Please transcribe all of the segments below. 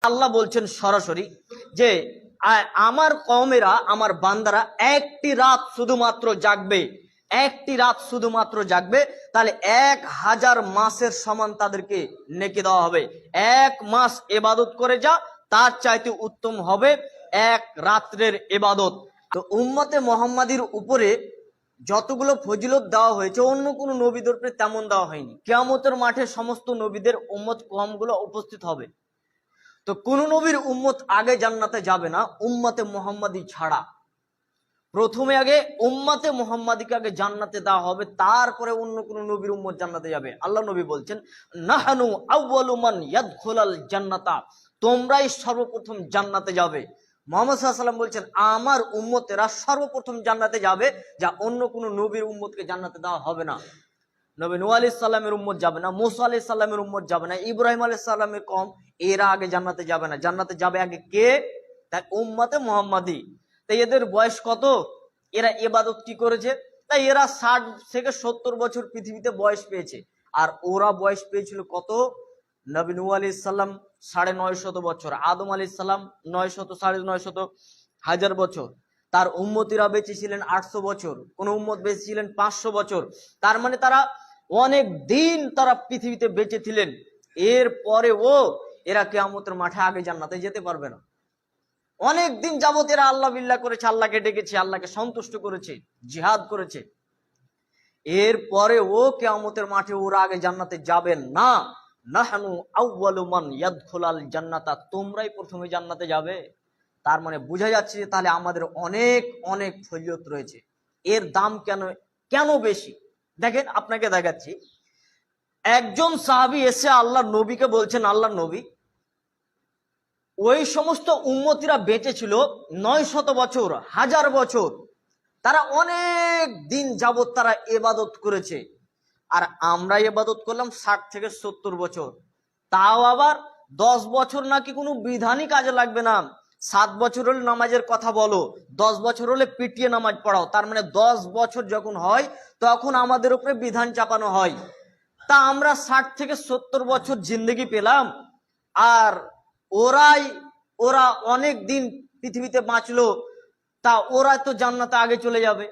আল্লাহ বলছেন সরাসরি যে আমার কওমেরা, আমার বান্দারা একটি রাত শুধুমাত্র জাগবে, একটি রাত শুধুমাত্র জাগবে, তাহলে 1000 মাসের সমান তাদেরকে নেকি দেওয়া হবে। 1 মাস ইবাদত করে যা, তার চাইতে উত্তম হবে এক রাত্রের ইবাদত। তো উম্মতে মুহাম্মাদির উপরে যতগুলো ফজিলত দেওয়া হয়েছে অন্য কোনো নবীদের উপরে তেমন দেওয়া হয়নি। কিয়ামতের মাঠে সমস্ত নবীদের উম্মত কওমগুলো উপস্থিত হবে। তো কোন নবীর উম্মত আগে জান্নাতে যাবে না উম্মতে মুহাম্মাদি ছাড়া। প্রথমে আগে উম্মতে মুহাম্মাদিকে আগে জান্নাতে দেওয়া হবে, তারপরে অন্য কোন নবীর উম্মত জান্নাতে যাবে। আল্লাহ নবী বলছেন, নাহানু আউয়ালু মান ইয়াদখুলাল জান্নাতা, তোমরাই সর্বপ্রথম জান্নাতে যাবে। মুহাম্মদ সাল্লাল্লাহু আলাইহি ওয়াসাল্লাম বলছেন, আমার উম্মতেরা সর্বপ্রথম জান্নাতে যাবে, যা অন্য কোন নবীর উম্মতকে জান্নাতে দেওয়া হবে না। নবী নূহ আলাইহিস সালামের উম্মত যাবে না, মুসা আলাইহিস সালামের উম্মত যাবে না, ইব্রাহিম আলাইহিস সালামের কওম, এরা আগে জান্নাতে যাবে না। জান্নাতে যাবে আগে কে? তাই উম্মতে মুহাম্মাদি। তাই এদের বয়স কত? এরা ইবাদত কি করেছে? তাই এরা 60 থেকে 70 বছর পৃথিবীতে বয়স পেয়েছে। আর ওরা বয়স পেয়েছিল কত? নবী নূহ আলাইহিস সালাম 950 বছর, আদম আলাইহিস সালাম 900 950 হাজার বছর, তার উম্মতিরা বেঁচে ছিলেন 800 বছর, কোন উম্মত বেঁচে ছিলেন 500 বছর। তার মানে তারা অনেক দিন তারা পৃথিবীতে বেঁচে ছিলেন। এর পরেও এরা কিয়ামতের মাঠে আগে জান্নাতে যেতে পারবে না। অনেক দিন যাবত এরা আল্লাহ বিল্লাহ করেছে, আল্লাহকে ডেকেছে, আল্লাহকে সন্তুষ্ট করেছে, জিহাদ করেছে। এর পরেও কিয়ামতের মাঠে ওরা আগে জান্নাতে যাবেন না। নাহনু আউয়ালু মান ইয়াদখুলাল জান্নাতা, তোমরাই প্রথমে জান্নাতে যাবে। তার মানে বোঝা যাচ্ছে যে তাহলে আমাদের অনেক অনেক ফজিলত রয়েছে। এর দাম কেন কেন বেশি? দেখেন, আপনাকে দেখাচ্ছি। একজন সাহাবী এসে আল্লাহ নবীকে বলছেন, আল্লাহ নবী, ওই সমস্ত উম্মতিরা বেঁচে ছিল 900 বছর, 1000 বছর, তারা অনেক দিন যাবত তারা ইবাদত করেছে, আর আমরা ইবাদত করলাম 60 থেকে 70 বছর। তাও আবার 10 বছর নাকি কোনো বিধানই কাজে লাগবে না। 7 বছর হলে নামাজের কথা বলো, 10 বছর হলে পিটিয়ে নামাজ পড়াও। তার মানে 10 বছর যখন হয় তখন আমাদের উপরে বিধান চাপানো হয়। তা আমরা 60 থেকে 70 বছর জিন্দেগি পেলাম, আর ওরা অনেক দিন পৃথিবীতে বাঁচলো, তা ওরা তো জান্নাতে আগে চলে যাবে।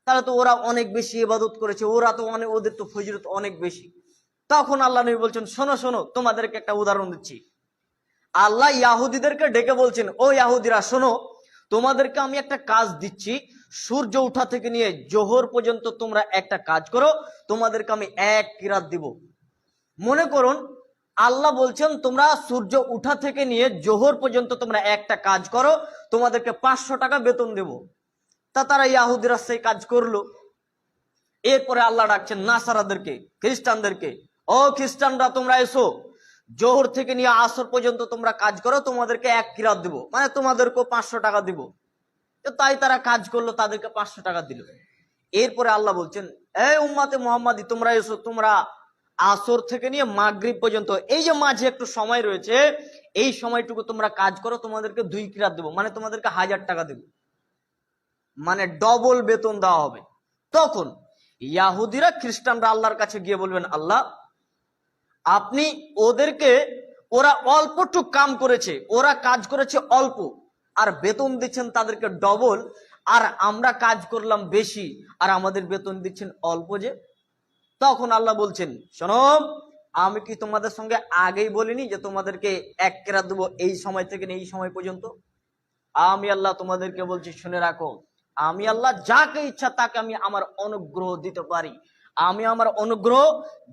তাহলে তো ওরা অনেক বেশি ইবাদত করেছে, ওরা তো ওদের তো ফজিলত অনেক বেশি। তখন আল্লাহ নবী বলছেন, শোনো শোনো, তোমাদেরকে একটা উদাহরণ দিচ্ছি। আল্লাহ ইয়াহুদিদেরকে ডেকে বলছেন, ও ইয়াহুদিরা শোনো, তোমাদেরকে আমি একটা কাজ দিচ্ছি। সূর্য উঠা থেকে নিয়ে জোহর পর্যন্ত তোমরা একটা কাজ করো, তোমাদেরকে আমি 1 কিরাত দিব। মনে করুন আল্লাহ বলছেন, তোমরা সূর্য উঠা থেকে নিয়ে জোহর পর্যন্ত তোমরা একটা কাজ করো, তোমাদেরকে 500 টাকা বেতন দেব। তা তারা ইয়াহুদিরা সেই কাজ করলো। এরপরে আল্লাহ ডাকছেন নাসারাদেরকে, খ্রিস্টানদেরকে, ও খ্রিস্টানরা তোমরা এসো, জোহর থেকে নিয়ে আসর পর্যন্ত তোমরা কাজ করো, তোমাদেরকে 1 কিরাত দিব, মানে তোমাদেরকেও 500 টাকা দিব। তো তাই তারা কাজ করলো, তাদেরকে 500 টাকা দিল। এরপরে আল্লাহ বলছেন, এই উম্মতে মুহাম্মাদি তোমরা এসো, তোমরা আসর থেকে নিয়ে মাগরিব পর্যন্ত, এই যে মাঝে একটু সময় রয়েছে, এই সময়টুকু তোমরা কাজ করো, তোমাদেরকে 2 কিরাত দেবো, মানে তোমাদেরকে 1000 টাকা দেবো, মানে ডবল বেতন দেওয়া হবে। তখন ইয়াহুদিরা খ্রিস্টানরা আল্লাহর কাছে গিয়ে বলবেন, আল্লাহ আপনি ওদেরকে, ওরা অল্পটুক কাম করেছে, ওরা কাজ করেছে অল্প, আর বেতন দিচ্ছেন তাদেরকে ডবল, আর আমরা কাজ করলাম বেশি আর আমাদের বেতন দিচ্ছেন অল্প যে। তখন আল্লাহ বলছেন, শোনো, আমি কি তোমাদের সঙ্গে আগেই বলিনি যে তোমাদেরকে 1 কিরাত দেবো এই সময় থেকে এই সময় পর্যন্ত? আমি আল্লাহ তোমাদেরকে বলছি, শুনে রাখো, আমি আল্লাহ যাকে ইচ্ছা তাকে আমি আমার অনুগ্রহ দিতে পারি। আমি আমার অনুগ্রহ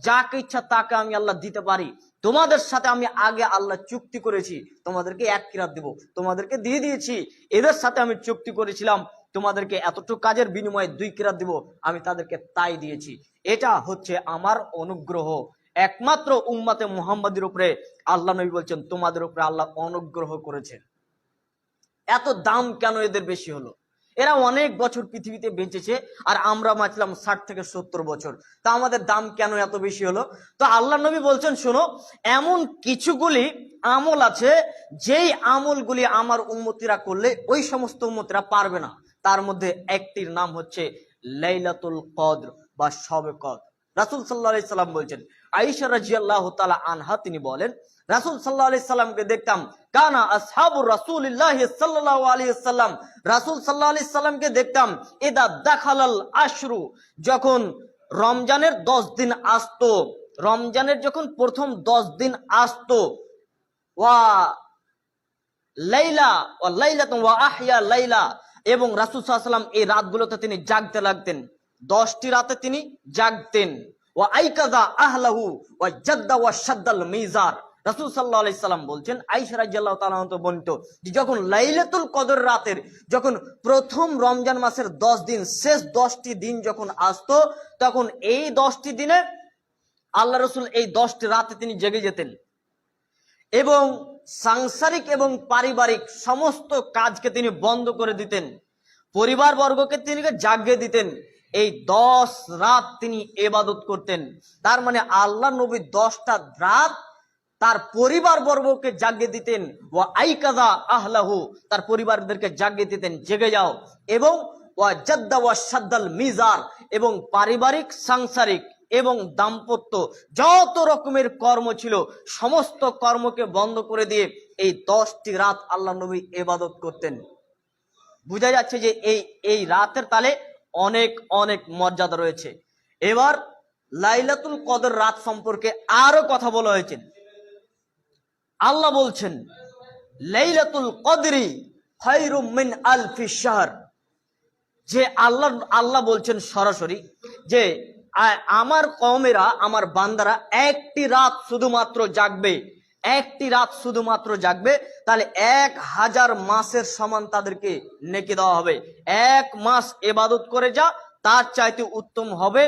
যাকে ইচ্ছা তাকে আমি আল্লাহ দিতে পারি। তোমাদের সাথে আমি আগে আল্লাহ চুক্তি করেছি, তোমাদেরকে 1 কিরাত দেব, তোমাদেরকে দিয়ে দিয়েছি। এদের সাথে আমি চুক্তি করেছিলাম, তোমাদেরকে এতটুকু কাজের বিনিময়ে 2 কিরাত দেব, আমি তাদেরকে তাই দিয়েছি। এটা হচ্ছে আমার অনুগ্রহ। একমাত্র উম্মতে মুহাম্মাদের উপরে আল্লাহ নবী বলছেন, তোমাদের উপরে আল্লাহ অনুগ্রহ করেছেন। এত দাম কেন এদের বেশি হলো? এরা অনেক বছর পৃথিবীতে বেঁচেছে, আর আমরা বাঁচলাম 60 থেকে 70 বছর, তা আমাদের দাম কেন এত বেশি হলো? তো আল্লাহ নবী বলছেন, শোনো, এমন কিছুগুলি আমল আছে যেই আমলগুলি আমার উম্মতিরা করলে ওই সমস্ত উম্মতিরা পারবে না। তার মধ্যে একটির নাম হচ্ছে লাইলাতুল কদর বা শবে কদর। রাসূল সাল্লাল্লাহু আলাইহি সাল্লাম বলছেন। আয়েশা রাদিয়াল্লাহু তাআলা আনহা তিনি বলেন, রাসূল সাল্লাল্লাহু আলাইহি সাল্লামকে দেখতাম, কানা আসহাবুর রাসূলিল্লাহি সাল্লাল্লাহু আলাইহি সাল্লাম, রাসূল সাল্লাল্লাহু আলাইহি সাল্লামকে দেখতাম, ইদা দাখালাল আশরু, যখন রমজানের 10 দিন আসতো, রমজানের যখন প্রথম 10 দিন আসতো, ওয়া লাইলা ওয়া লাইলাতুন ওয়া আহইয়া লাইলা, এবং রাসূল সাল্লাল্লাহু আলাইহি সাল্লাম এই রাতগুলোতে তিনি জাগতে লাগতেন, 10টি রাতে তিনি জাগতেন। ওয়া আইকাযা আহলাহু ওয়া জাদ্দা ওয়া শাদ্দাল মিজার, রাসূল সাল্লাল্লাহু আলাইহি সাল্লাম বলছেন, আয়েশা রাদিয়াল্লাহু তাআলা আনহা বর্ণিত, যে যখন লাইলাতুল কদর রাতের, যখন প্রথম রমজান মাসের 10 দিন, শেষ 10টি দিন যখন আসতো, তখন এই 10টি দিনে আল্লাহ রাসূল এই 10টি রাতে তিনি জেগে যেতেন এবং সাংসারিক এবং পারিবারিক সমস্ত কাজকে তিনি বন্ধ করে দিতেন, পরিবার বর্গকে তিনি জাগিয়ে দিতেন, এই 10 রাত তিনি ইবাদত করতেন। তার মানে আল্লাহ নবী 10টা রাত তার পরিবার বর্গকে জাগিয়ে দিতেন, ওয়া আইকাযা আহলাহু, তার পরিবারদেরকে জাগিয়ে দিতেন, জেগে যাও, এবং ওয়া জাদ্দা ওয়া শাদ্দাল মিজার, এবং পারিবারিক, সাংসারিক এবং দাম্পত্য যত রকমের কর্ম ছিল সমস্ত কর্মকে বন্ধ করে দিয়ে এই 10টি রাত আল্লাহ নবী ইবাদত করতেন। বোঝা যাচ্ছে যে এই রাতের তালে অনেক অনেক মর্যাদা রয়েছে। এবার লাইলাতুল কদর রাত সম্পর্কে আরো কথা বলা হয়েছে। আল্লাহ বলছেন, লাইলাতুল কদরি খায়রুম মিন আলফি শাহর, যে আল্লাহ বলছেন সরাসরি যে আমার কওমেরা, আমার বান্দারা একটি রাত শুধুমাত্র জাগবে, একটি রাত শুধুমাত্র জাগবে, তাহলে 1000 মাসের সমান তাদেরকে নেকি দেওয়া হবে। 1 মাস ইবাদত করে যা, তার চাইতে উত্তম হবে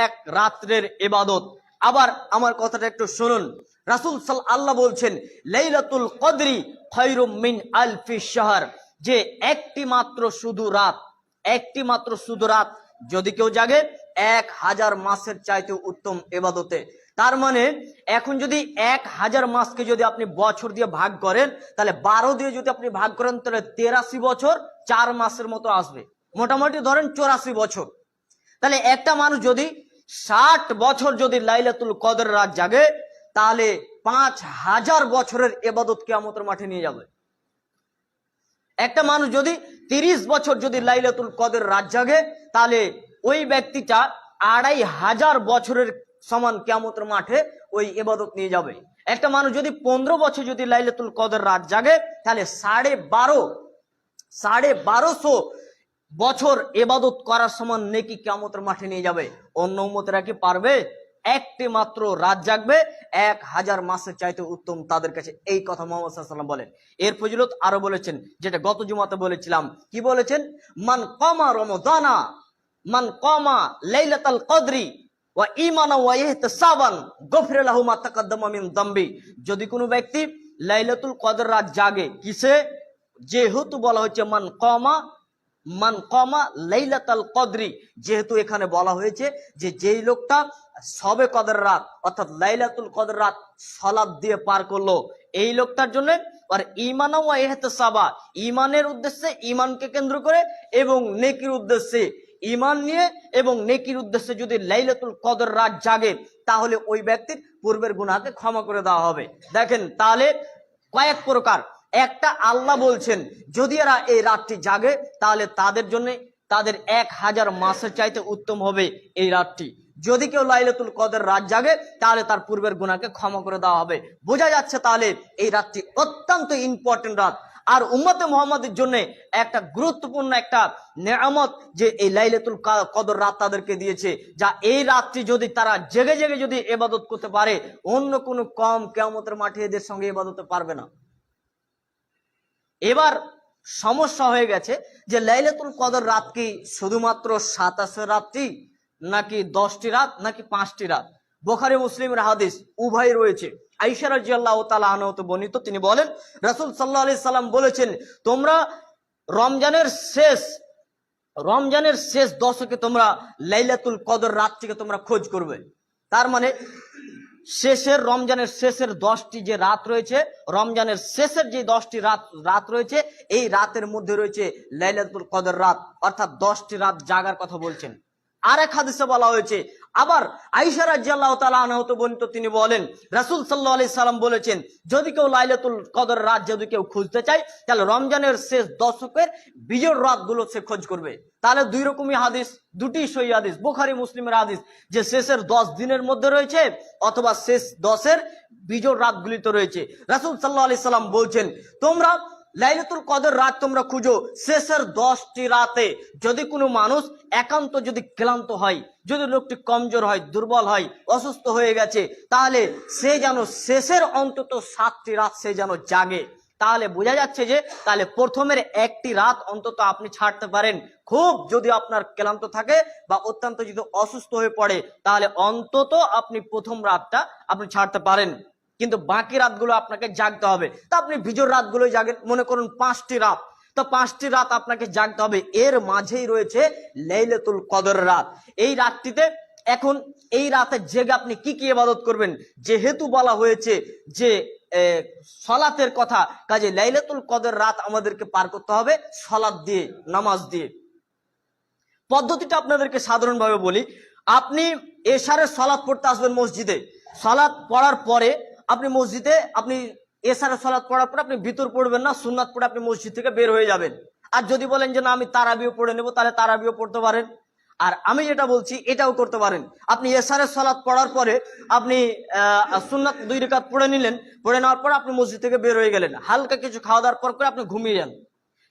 1 রাত্রের ইবাদত। আবার আমার কথাটা একটু শুনুন, রাসূল আল্লাহ বলছেন লাইলাতুল কদরি খায়রুম মিন আলফি শাহর, যে একটি মাত্র শুধু রাত, একটি মাত্র শুধু রাত যদি কেউ জাগে 1000 মাসের চাইতে উত্তম ইবাদতে। তার মানে এখন যদি 1000 মাসকে যদি আপনি বছর দিয়ে ভাগ করেন, তাহলে 12 দিয়ে যদি আপনি ভাগ করেন, তাহলে 83 বছর 4 মাসের মতো আসবে, মোটামুটি ধরেন 84 বছর। তাহলে একটা মানুষ যদি 60 বছর যদি লাইলাতুল কদর রাত জাগে, তাহলে 5000 বছরের ইবাদত কিয়ামতের মাঠে নিয়ে যাবে। একটা মানুষ যদি 30 বছর যদি লাইলাতুল কদর রাত জাগে, তাহলে ওই ব্যক্তিটা 2500 বছরের সমান কিয়ামতের মাঠে ওই ইবাদত নিয়ে যাবে। একটা মানুষ যদি 15 বছর যদি লাইলাতুল কদর রাত জাগে, তাহলে 1250 বছর ইবাদত করার সমান নেকি কিয়ামতের মাঠে নিয়ে যাবে। অন্য উম্মতেরা কি পারবে? একটি মাত্র রাত জাগবে 1000 মাসের চাইতে উত্তম তাদের কাছে, এই কথা মুহাম্মদ সাল্লাল্লাহু আলাইহি ওয়াসাল্লাম বলেন। এর ফজিলত আরো বলেছেন, যেটা গত জুমাতে বলেছিলাম। কি বলেছেন? মান কামা রমাদানা, মান কামা লাইলাতুল কদরি ওয়া ঈমানা ওয়া ইহতিসাবান গফিরা লাহু মা তাকাদ্দামা মিন যামবি, যদি কোনো ব্যক্তি লাইলাতুল কদর রাত জাগে, কিসে? যেহেতু বলা হচ্ছে মান কামা লাইলাতুল কদরি, যেহেতু এখানে বলা হয়েছে যে যেই লোকটা সবে কদর রাত অর্থাৎ লাইলাতুল কদর রাত সালাত দিয়ে পার করলো, এই লোকটার জন্য আর ঈমান ওয়া ইহতিসাবা, ঈমানের উদ্দেশ্যে, ঈমানকে কেন্দ্র করে, এবং নেকির উদ্দেশ্যে, ঈমান নিয়ে এবং নেকির উদ্দেশ্যে যদি লাইলাতুল কদর রাত জাগে, তাহলে ওই ব্যক্তির পূর্বের গুনাহকে ক্ষমা করে দেওয়া হবে। দেখেন তাহলে কয়েক প্রকার। একটা, আল্লাহ বলছেন যদি এরা এই রাতটি জাগে, তাহলে তাদের জন্য তাদের 1000 মাসের চাইতে উত্তম হবে এই রাতটি। যদি কেউ লাইলাতুল কদর রাত জাগে, তাহলে তার পূর্বের গুনাহকে ক্ষমা করে দেওয়া হবে। বোঝা যাচ্ছে তাহলে এই রাতটি অত্যন্ত ইম্পর্টেন্ট রাত, আর উম্মতে মুহাম্মাদের জন্য একটা গুরুত্বপূর্ণ একটা নেয়ামত যে এই লাইলাতুল কদর রাত তাদেরকে দিয়েছে, যা এই রাতটি যদি তারা জেগে জেগে যদি ইবাদত করতে পারে, অন্য কোনো কম কিয়ামতের মাঠে এদের সঙ্গে ইবাদতে পারবে না। এবার সমস্যা হয়ে গেছে যে লাইলাতুল কদর রাত কি শুধুমাত্র 27 রাতটি, নাকি 10টি রাত, নাকি 5টি রাত? বুখারী মুসলিমের হাদিস উভয় রয়েছে। আয়েশা রাদিয়াল্লাহু তাআলা আনহা তো বর্ণিত, তিনি বলেন রাসূল সাল্লাল্লাহু আলাইহি সাল্লাম বলেছেন, তোমরা রমজানের শেষ দশকে তোমরা লাইলাতুল কদর রাতটিকে তোমরা খোঁজ করবে। তার মানে রমজানের শেষের 10টি যে রাত রয়েছে, রমজানের শেষের যে 10টি রাত রয়েছে, এই রাতের মধ্যে রয়েছে লাইলাতুল কদর রাত, অর্থাৎ 10টি রাত জাগার কথা বলছেন। আর এক হাদিসে বলা হয়েছে, আবার আয়েশা রাদিয়াল্লাহু তাআলা আনহা তো বর্ণিত, তিনি বলেন রাসূল সাল্লাল্লাহু আলাইহি সাল্লাম বলেছেন, যদি কেউ লাইলাতুল কদর রাত যদি কেউ খুঁজতে চায়, তাহলে রমজানের শেষ দশকের বিজোড় রাতগুলো সে খোঁজ করবে। তাহলে দুই রকমই হাদিস, দুটি সহিহ হাদিস, বুখারী মুসলিমের হাদিস, যে শেষের 10 দিনের মধ্যে রয়েছে অথবা শেষ 10-এর বিজোড় রাতগুলিতে রয়েছে। রাসূল সাল্লাল্লাহু আলাইহি সাল্লাম বলছেন, তোমরা লাইলাতুল কদর রাত তোমরা খুঁজো শেষের 10টি রাতে। যদি কোনো মানুষ একান্ত যদি ক্লান্ত হয়, যদি লোকটি কমজোর হয়, দুর্বল হয়, অসুস্থ হয়ে গেছে, তাহলে সে যেন শেষের অন্তত 7টি রাত সে যেন জাগে। তাহলে বোঝা যাচ্ছে যে তাহলে প্রথমের একটি রাত অন্তত আপনি ছাড়তে পারেন। খুব যদি আপনার ক্লান্ত থাকে বা অত্যন্ত যদি অসুস্থ হয়ে পড়ে, তাহলে অন্তত আপনি প্রথম রাতটা আপনি ছাড়তে পারেন, কিন্তু বাকি রাতগুলো আপনাকে জাগতে হবে। তা আপনি বিজোড় রাতগুলো জাগেন, মনে করুন 5টি রাত, তো 5টি রাত আপনাকে জাগতে হবে। এর মাঝেই রয়েছে লাইলাতুল কদর রাত। এই রাতটিতে এখন এই রাতে জেগে আপনি কি কি ইবাদত করবেন, যেহেতু বলা হয়েছে যে সালাতের কথা, কাজে লাইলাতুল কদর রাত আমাদেরকে পার করতে হবে সালাত দিয়ে, নামাজ দিয়ে। পদ্ধতিটা আপনাদেরকে সাধারণভাবে বলি, আপনি এশারের সালাত পড়তে আসবেন মসজিদে। সালাত পড়ার পরে আপনি মসজিদে, আপনি এশারের সালাত পড়ার পরে আপনি ভিতর পড়বেন না, সুন্নাত পড়ে আপনি মসজিদ থেকে বের হয়ে যাবেন। আর যদি বলেন যে না আমি তারাবিও পড়ে নেব, তাহলে তারাবিও পড়তে পারেন। আর আমি যেটা বলছি এটাও করতে পারেন। আপনি এশারের সালাত পড়ার পরে আপনি সুন্নাত 2 রাকাত পড়ে নিলেন, পড়ে নেওয়ার পর আপনি মসজিদ থেকে বের হয়ে গেলেন, হালকা কিছু খাওয়া দাওয়ার পর করে আপনি ঘুমিয়ে যান।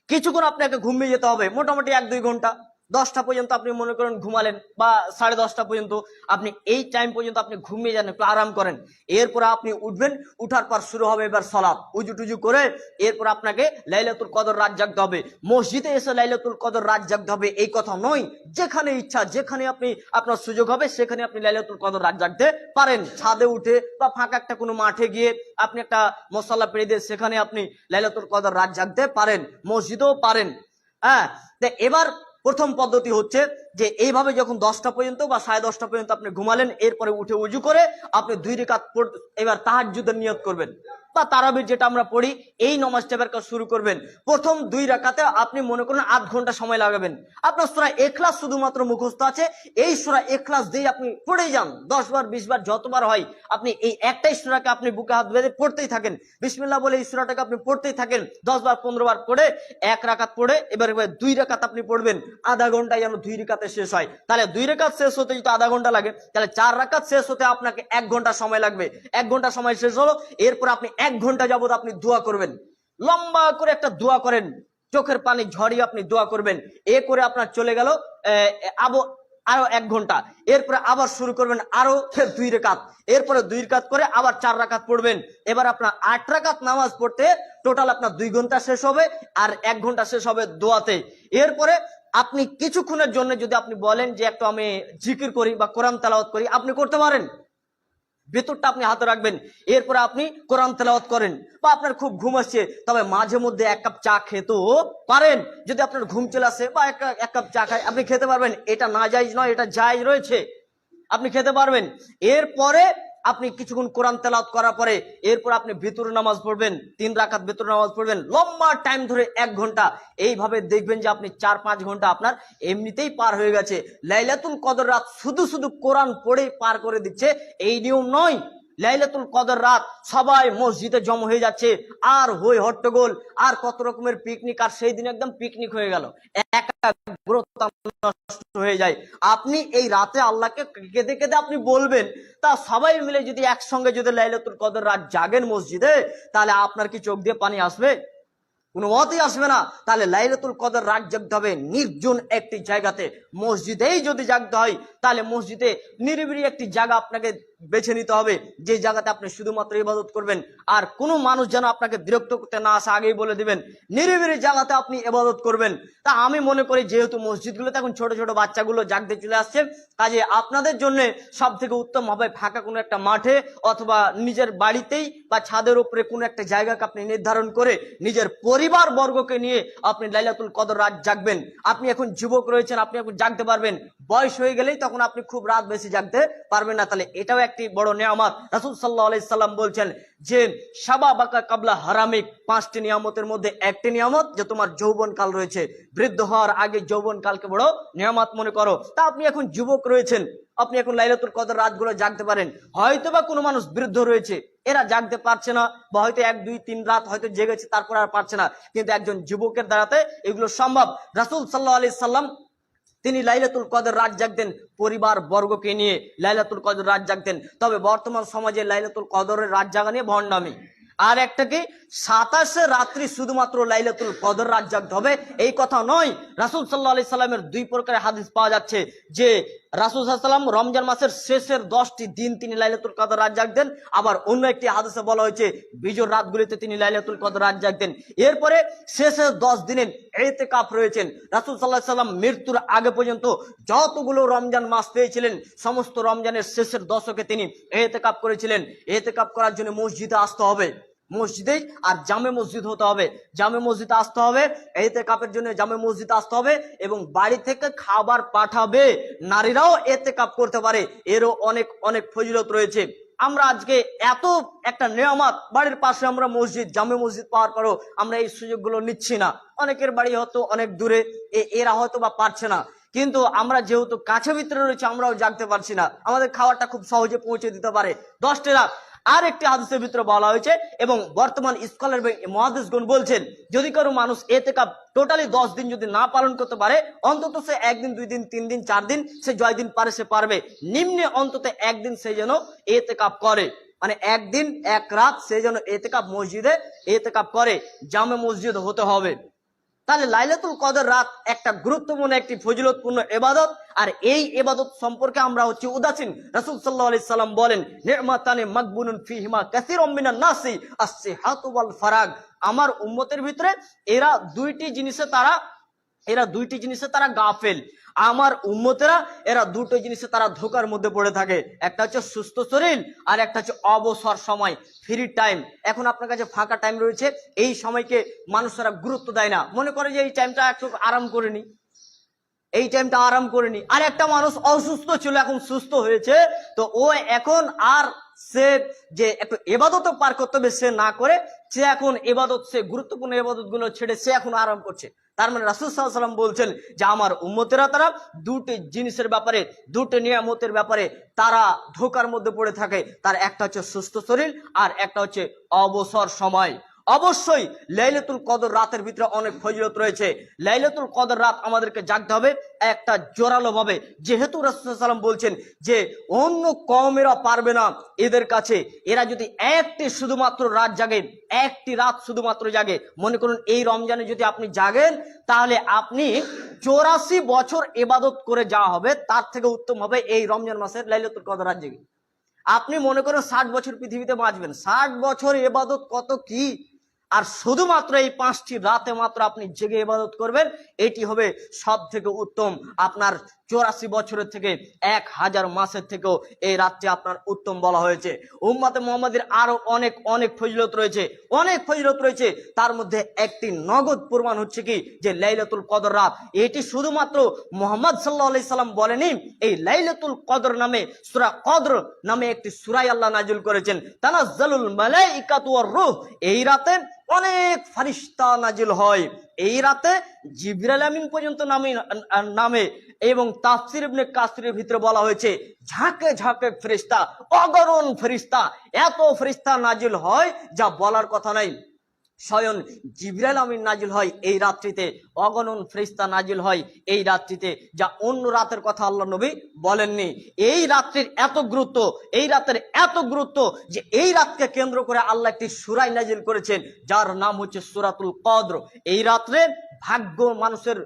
কিছুক্ষণ আপনাকে ঘুমিয়ে যেতে হবে, মোটামুটি 1-2 ঘন্টা। 10টা পর্যন্ত আপনি মনে করেন ঘুমালেন, বা 10:30 পর্যন্ত আপনি এই টাইম পর্যন্ত আপনি ঘুমিয়ে যান, একটু আরাম করেন। এরপরে আপনি উঠবেন, উঠার পর শুরু হবে এবার সালাত, উজু টুজু করে এরপর আপনাকে লাইলাতুল কদর রাত জাগতে হবে। মসজিদে এসে লাইলাতুল কদর রাত জাগতে হবে এই কথা নয়, যেখানে ইচ্ছা, যেখানে আপনি আপনার সুযোগ হবে সেখানে আপনি লাইলাতুল কদর রাত জাগতে পারেন। ছাদে উঠে বা ফাঁকা একটা কোনো মাঠে গিয়ে আপনি একটা মশাল্লা পেড়ে দিয়ে সেখানে আপনি লাইলাতুল কদর রাত জাগতে পারেন, মসজিদেও পারেন। হ্যাঁ, এবার প্রথম পদ্ধতি হচ্ছে যে এইভাবে যখন 10টা পর্যন্ত বা 10:30 পর্যন্ত আপনি ঘুমালেন, এরপরে উঠে উজু করে আপনি 2 রাকাত এবার তাহাজ্জুদের নিয়ত করবেন, বা তারাবির যেটা আমরা পড়ি এই নামাজটা এবার শুরু করবেন। প্রথম 2 রাকাতে আপনি মনে করুন 8 ঘন্টা সময় লাগাবেন। আপনার সূরা ইখলাস শুধুমাত্র মুখস্থ আছে, এই সূরা ইখলাস দিয়ে আপনি পড়ে যান 10 বার 20 বার যতবার হয়, আপনি এই একটাই সূরাকে আপনি বুকে হাত বেঁধে পড়তেই থাকেন, বিসমিল্লাহ বলে এই সূরাটাকে আপনি পড়তেই থাকেন 10 বার 15 বার পড়ে 1 রাকাত পড়ে এবার 2 রাকাত আপনি পড়বেন। আধা ঘন্টায় যেন 2 রাকাতে শেষ হয়। তাহলে 2 রাকাত শেষ হতে যদি আধা ঘন্টা লাগে, তাহলে 4 রাকাত শেষ হতে আপনাকে 1 ঘন্টা সময় লাগবে। 1 ঘন্টা সময় শেষ হলো, এরপর আপনি 1 ঘন্টা যাবত আপনি দোয়া করবেন, লম্বা করে একটা দোয়া করেন, চোখের পানি ঝরিয়ে আপনি দোয়া করবেন। এ করে আপনার চলে গেল আরো 1 ঘন্টা। এরপরে আবার শুরু করবেন আরো 2 রাকাত, এরপরে 2 রাকাত করে আবার 4 রাকাত পড়বেন। এবার আপনার 8 রাকাত নামাজ পড়তে টোটাল আপনার 2 ঘন্টা শেষ হবে, আর 1 ঘন্টা শেষ হবে দোয়াতে। এরপরে আপনি কিছুক্ষণের জন্য যদি আপনি বলেন যে একটু আমি জিকির করি বা কোরআন তেলাওয়াত করি, আপনি করতে পারেন, ভেতরটা আপনি হাতে রাখবেন, এরপরে আপনি কোরআন তেলাওয়াত করেন। বা আপনার খুব ঘুম আসছে, তবে মাঝে মধ্যে 1 কাপ চা খেতেও পারেন। যদি আপনার ঘুম চলে আসে বা 1 কাপ চা খায়, আপনি খেতে পারবেন, এটা না জায়েজ নয়, এটা জায়েজ রয়েছে, আপনি খেতে পারবেন। এরপরে আপনি কিছুক্ষণ কোরআন তেলাওয়াত করার পরে এরপর আপনি ভিতরে নামাজ পড়বেন, 3 রাকাত ভিতরে নামাজ পড়বেন, লম্বা টাইম ধরে 1 ঘন্টা। এইভাবে দেখবেন যে আপনি 4-5 ঘন্টা আপনার এমনিতেই পার হয়ে গেছে। লাইলাতুল কদর রাত শুধু শুধু কোরআন পড়েই পার করে দিচ্ছে এই নিয়ম নয়। লাইলাতুল কদর রাত সবাই মসজিদে জমা হয়ে যাচ্ছে, আর হই হট্টগোল, আর কত রকমের পিকনিক, আর সেই দিন একদম পিকনিক হয়ে গেল, একাগ্রতা নষ্ট হয়ে যায়। আপনি এই রাতে আল্লাহকে কেঁদে কেঁদে আপনি বলবেন, তা সবাই মিলে যদি একসঙ্গে যদি লাইলাতুল কদর রাত জাগেন মসজিদে, তাহলে আপনার কি চোখ দিয়ে পানি আসবে? কোনো মতেই আসবে না। তাহলে লাইলাতুল কদর রাত জাগতে হবে নির্জন একটি জায়গাতে। মসজিদেই যদি জাগতে হয়, তাহলে মসজিদে নিরিবিলি একটি জায়গা আপনাকে বেছে নিতে হবে, যে জায়গাতে আপনি শুধুমাত্র ইবাদত করবেন, আর কোনো মানুষ যেন আপনাকে বিরক্ত করতে না আসে, আগেই বলে দিবেন। নিরিবিলি জায়গাতে আপনি ইবাদত করবেন। তা আমি মনে করি যেহেতু মসজিদগুলোতে এখন ছোট ছোট বাচ্চাগুলো জাগতে চলে আসছে, কাজে আপনাদের জন্য সব থেকে উত্তম হবে ফাঁকা কোনো একটা মাঠে অথবা নিজের বাড়িতেই বা ছাদের উপরে কোনো একটা জায়গাকে আপনি নির্ধারণ করে নিজের পরিবার বর্গকে নিয়ে আপনি লাইলাতুল কদর রাত জাগবেন। আপনি এখন যুবক রয়েছেন, আপনি এখন জাগতে পারবেন, বয়স হয়ে গেলেই তখন আপনি খুব রাত বেশি জাগতে পারবেন না। তাহলে এটাও একটি বড় নিয়ামত। রাসূল সাল্লাল্লাহু আলাইহি সাল্লাম বলছেন যে শাবাবাকা কাবলা হারামিক, 5টি নিয়ামতের মধ্যে একটি নিয়ামত যে তোমার যৌবন কাল রয়েছে, বৃদ্ধ হওয়ার আগে যৌবন কালকে বড় নিয়ামত মনে করো। তা আপনি এখন যুবক রয়েছেন, আপনি এখন লাইলাতুল কদর রাতগুলো জাগতে পারেন। হয়তোবা কোনো মানুষ বৃদ্ধ রয়েছে, এরা জাগতে পারছে না, বা হয়তো 1, 2, 3 রাত হয়তো জেগেছে তারপর আর পারছে না, কিন্তু একজন যুবকের দ্বারাতে এগুলো সম্ভব। রাসূল সাল্লাল্লাহু আলাইহি সাল্লাম তিনি লাইলাতুল কদর রাত জাগতেন, পরিবার বর্গকে নিয়ে লাইলাতুল কদর রাত জাগতেন। তবে বর্তমান সমাজে লাইলাতুল কদরের রাত জাগা নিয়ে ভণ্ডামি। আর একটা কি, 27 রাত্রি শুধুমাত্র লাইলাতুল কদর রাত জাগতে হবে এই কথা নয়। রাসূল সাল্লাল্লাহু আলাইহি সাল্লামের 2 প্রকারের হাদিস পাওয়া যাচ্ছে যে রাসূল সাল্লাল্লাহু আলাইহি সাল্লাম রমজান মাসের শেষের 10টি দিন তিনি লাইলাতুল কদর রাত জাগতেন। আবার অন্য একটি হাদিসে বলা হয়েছে বিজোড় রাতগুলিতে তিনি লাইলাতুল কদর রাত জাগতেন। এরপরে শেষের 10 দিনের ইতিকাফ রয়েছেন। রাসূল সাল্লাল্লাহু আলাইহি সাল্লাম মৃত্যুর আগে পর্যন্ত যতগুলো রমজান মাস পেয়েছিলেন সমস্ত রমজানের শেষের দশকে তিনি ইতিকাফ করেছিলেন। ইতিকাফ করার জন্য মসজিদে আসতে হবে, মসজিদেই, আর জামে মসজিদ হতে হবে, জামে মসজিদে আসতে হবে। ইতিকাফের জন্য জামে মসজিদে আসতে হবে এবং বাড়ি থেকে খাবার পাঠাবে। নারীরাও ইতিকাফ করতে পারে, এরও অনেক অনেক ফজিলত রয়েছে। আমরা আজকে এত একটা নিয়ামত, বাড়ির পাশে আমরা মসজিদ, জামে মসজিদ পাওয়ার পরও আমরা এই সুযোগগুলো নিচ্ছি না। অনেকের বাড়ি হয়তো অনেক দূরে, এরা হয়তো বা পারছে না, কিন্তু আমরা যেহেতু কাছে ভিতরে রয়েছে আমরাও জাগতে পারছি না। আমাদের খাবারটা খুব সহজে পৌঁছে দিতে পারে 10টা রাত। আর একটি হাদিসের ভিতরে বলা হয়েছে এবং বর্তমান স্কলার মুহাদ্দিসগণ বলছেন যদি কোনো মানুষ ইতিকাফ টোটালি 10 দিন যদি না পালন করতে পারে, অন্তত সে 1 দিন 2 দিন 3 দিন 4 দিন সে জয় দিন পারে সে পারবে, নিম্নে অন্তত 1 দিন সে যেন ইতিকাফ করে, মানে 1 দিন 1 রাত সে যেন ইতিকাফ মসজিদে ইতিকাফ করে, জামে মসজিদ হতে হবে। তাহলে লাইলাতুল কদর রাত একটা গুরুত্বপূর্ণ একটি ফজিলতপূর্ণ ইবাদত, আর এই ইবাদত সম্পর্কে আমরা উদাসীন। রাসূল সাল্লাল্লাহু আলাইহি সাল্লাম বলেন নি'মাতানি মাকবুনুন ফীহিমা কাসীরুম মিনান নাসি আস-সিহাতু ওয়াল ফারাগ। আমার উম্মতের ভিতরে এরা দুইটি জিনিসে তারা গাফেল। আমার উম্মতেরা এরা দুটো জিনিসে তারা ধোকার মধ্যে পড়ে থাকে, একটা হচ্ছে সুস্থ শরীর আর একটা হচ্ছে অবসর সময়, ফ্রি টাইম। এখন আপনার কাছে ফাঁকা টাইম রয়েছে, এই সময়কে মানুষেরা গুরুত্ব দেয় না, মনে করে যে এই টাইমটা একটু আরাম করে নি, এই টাইমটা আরাম করে নি। আর একটা মানুষ অসুস্থ ছিল এখন সুস্থ হয়েছে, তো ও এখন আর সে যে একটু ইবাদত পার করতে হবে সে না করে সে এখন ইবাদত, সে গুরুত্বপূর্ণ ইবাদত গুলো ছেড়ে সে এখন আরাম করছে। তার মানে রাসূল সাল্লাল্লাহু আলাইহি সাল্লাম বলছেন যে আমার উম্মতেরা তারা দুটি জিনিসের ব্যাপারে, দুটি নিয়ামতের ব্যাপারে তারা ধোকার মধ্যে পড়ে থাকে। তার একটা হচ্ছে সুস্থ শরীর আর একটা হচ্ছে অবসর সময়। অবশ্যই লাইলাতুল কদর রাতের ভিতরে অনেক ফজিলত রয়েছে। লাইলাতুল কদর রাত আমাদেরকে জাগতে হবে একটা জোরালো ভাবে, যেহেতু রাসূল সাল্লাল্লাহু আলাইহি সাল্লাম বলছেন যে অন্য কওমেরা পারবে না এদের কাছে, এরা যদি একটি শুধুমাত্র রাত জাগে, একটি রাত শুধুমাত্র জাগে, মনে করুন এই রমজানে যদি আপনি জাগেন তাহলে আপনি 84 বছর ইবাদত করে যাওয়া হবে, তার থেকে উত্তম হবে এই রমজান মাসের লাইলাতুল কদর রাত জেগে। আপনি মনে করেন 60 বছর পৃথিবীতে বাঁচবেন, 60 বছর ইবাদত কত কি, আর শুধুমাত্র এই 5টি রাতে মাত্র আপনি জেগে ইবাদত করবেন, এটি হবে সব থেকে উত্তম। আপনার 84 বছরের থেকে 1000 মাসের থেকেও এই রাতটি আপনার উত্তম বলা হয়েছে। উম্মতে মুহাম্মাদের আরো অনেক অনেক ফজিলত রয়েছে, অনেক ফজিলত রয়েছে। তার মধ্যে একটি নগদ প্রমাণ হচ্ছে কি যে লাইলাতুল কদর রাত, এটি শুধুমাত্র মুহাম্মদ সাল্লাল্লাহু আলাইহি সাল্লাম বলেনি, এই লাইলাতুল কদর নামে সূরা কদর নামে একটি সূরা আল্লাহ নাযিল করেছেন। তানাজ্জালুল মালাইকাতু ওয়ার রূহ, এই রাতে অনেক ফেরেশতা নাজিল হয়। এই রাতে জিবরাইল আমিন পর্যন্ত নামে এবং তাফসীর ইবনে কাসিরের ভিতরে বলা হয়েছে ঝাঁকে ঝাঁকে ফেরেশতা, অগণন ফেরেশতা, এত ফেরেশতা নাজিল হয় যা বলার কথা নাই। স্বয়ং জিবরাইল আমিন নাজিল হয় এই রাত্রিতে, অগণন ফেরেশতা নাজিল হয় এই রাত্রিতে, যা অন্য রাতের কথা আল্লাহ নবী বলেননি। এই রাত্রির এত গুরুত্ব, এই রাতের এত গুরুত্ব যে এই রাতকে কেন্দ্র করে আল্লাহ একটি সূরা নাজিল করেছেন যার নাম হচ্ছে সূরাতুল কদর। এই রাত্রে ভাগ্য মানুষের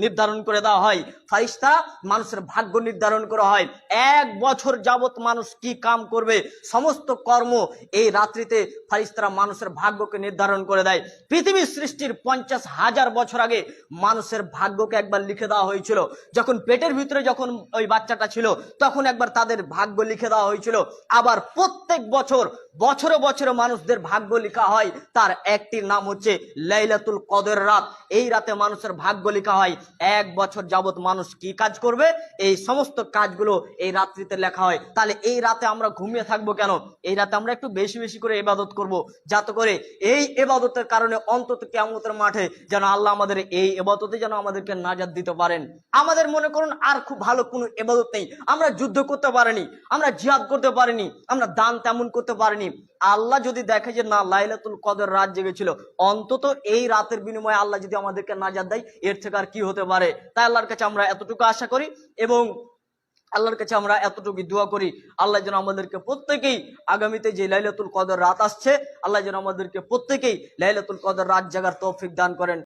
নির্ধারণ করে দেওয়া হয়, ফেরেশতা মানুষের ভাগ্য নির্ধারণ করা হয়। 1 বছর যাবত মানুষ কি কাম করবে সমস্ত কর্ম এই রাত্রিতে ফেরেশতারা মানুষের ভাগ্যকে নির্ধারণ করে দেয়। পৃথিবীর সৃষ্টির 50,000 বছর আগে মানুষের ভাগ্যকে একবার লিখে দেওয়া হয়েছিল। যখন পেটের ভিতরে যখন ওই বাচ্চাটা ছিল তখন একবার তাদের ভাগ্য লিখে দেওয়া হয়েছিল। আবার প্রত্যেক বছর বছরে বছরে মানুষদের ভাগ্য লেখা হয়, তার একটি নাম হচ্ছে লাইলাতুল কদর রাত। এই রাত রাতে মানুষের ভাগ্য লেখা হয়। 1 বছর যাবত মানুষ কি কাজ করবে এই সমস্ত কাজগুলো এই রাত্রিতে লেখা হয়। তাহলে এই রাতে আমরা ঘুমিয়ে থাকবো কেন? এই রাতে আমরা একটু বেশি বেশি করে ইবাদত করব, যাতে করে এই ইবাদতের কারণে অন্তত কিয়ামতের মাঠে যেন আল্লাহ আমাদের এই ইবাদতে যেন আমাদেরকে নাজাত দিতে পারেন। আমাদের মনে করুন আর খুব ভালো কোনো ইবাদত নেই, আমরা যুদ্ধ করতে পারিনি, আমরা জিহাদ করতে পারিনি, আমরা দান তেমন করতে পারিনি। আল্লাহ যদি দেখে যে না লাইলাতুল কদর রাত জেগেছিল, অন্তত এই রাতের বিনিময়ে আল্লাহ যদি আমাদেরকে নাজাত দেয়, এর থেকে আর কি হতে পারে? তাই আল্লাহর কাছে আমরা এতটুকু আশা করি এবং আল্লাহর কাছে আমরা এতটুকু দোয়া করি, আল্লাহ যেন আমাদেরকে প্রত্যেকেই আগামীতে যে লাইলাতুল কদর রাত আসছে, আল্লাহ যেন আমাদেরকে প্রত্যেকেই লাইলাতুল কদর রাত জাগার তৌফিক দান করেন।